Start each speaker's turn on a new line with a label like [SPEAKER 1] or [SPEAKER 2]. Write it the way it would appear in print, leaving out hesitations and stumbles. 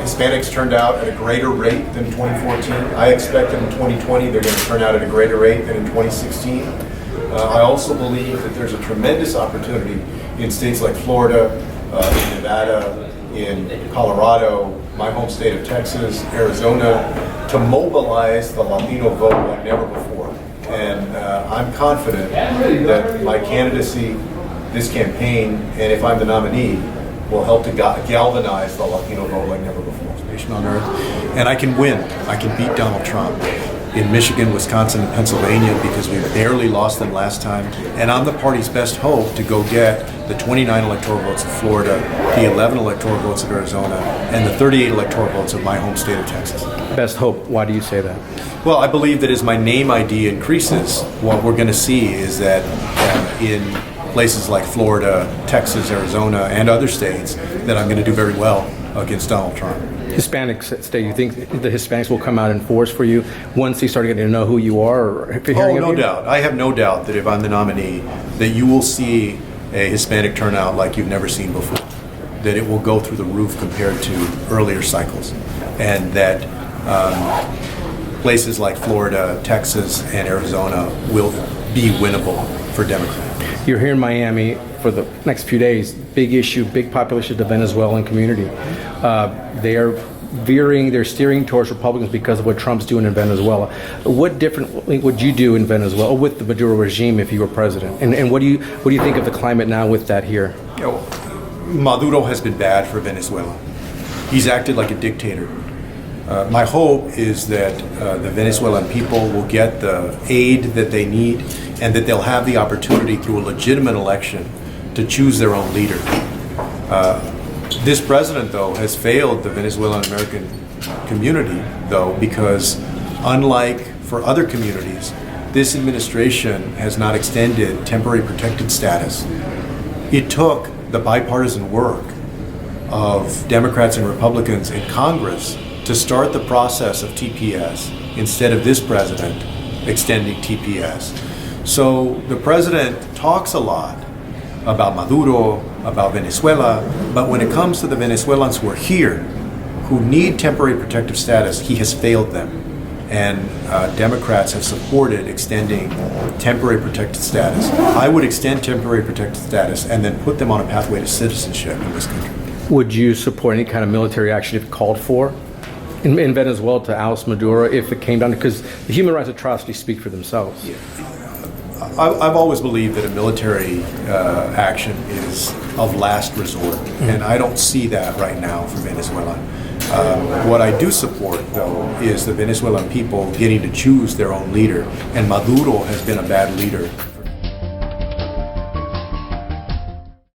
[SPEAKER 1] Hispanics turned out at a greater rate than 2014. I expect that in 2020 they're going to turn out at a greater rate than in 2016. I also believe that there's a tremendous opportunity in states like Florida, in Nevada, in Colorado, my home state of Texas, Arizona, to mobilize the Latino vote like never before. And I'm confident that my candidacy, this campaign, and if I'm the nominee, will help to galvanize the Latino vote like never before. On earth, and I can win. I can beat Donald Trump in Michigan, Wisconsin, and Pennsylvania because we barely lost them last time. And I'm the party's best hope to go get the 29 electoral votes of Florida, the 11 electoral votes of Arizona, and the 38 electoral votes of my home state of Texas.
[SPEAKER 2] Best hope. Why do you say that?
[SPEAKER 1] Well, I believe that as my name ID increases, what we're going to see is that in places like Florida, Texas, Arizona, and other states, that I'm going to do very well against Donald Trump.
[SPEAKER 2] Hispanics, you think the Hispanics will come out in force for you once they start getting to know who you are? Or
[SPEAKER 1] oh, no doubt. I have no doubt that if I'm the nominee, that you will see a Hispanic turnout like you've never seen before. That it will go through the roof compared to earlier cycles. And that places like Florida, Texas, and Arizona will be winnable for Democrats.
[SPEAKER 2] You're here in Miami for the next few days. Big issue, big population of the Venezuelan community. They're steering towards Republicans because of what Trump's doing in Venezuela. What differently would you do in Venezuela with the Maduro regime if you were president? And what do you think of the climate now with that here?
[SPEAKER 1] You know, Maduro has been bad for Venezuela. He's acted like a dictator. My hope is that the Venezuelan people will get the aid that they need and that they'll have the opportunity through a legitimate election to choose their own leader. This president, though, has failed the Venezuelan American community, though, because unlike for other communities, this administration has not extended temporary protected status. It took the bipartisan work of Democrats and Republicans in Congress to start the process of TPS instead of this president extending TPS. So the president talks a lot about Maduro, about Venezuela, but when it comes to the Venezuelans who are here, who need temporary protective status, he has failed them. And Democrats have supported extending temporary protected status. I would extend temporary protected status and then put them on a pathway to citizenship in this country.
[SPEAKER 2] Would you support any kind of military action if called for in Venezuela to oust Maduro if it came down to, because the human rights atrocities speak for themselves?
[SPEAKER 1] Yeah. I've always believed that a military action is of last resort, and I don't see that right now for Venezuela. What I do support, though, is the Venezuelan people getting to choose their own leader, and Maduro has been a bad leader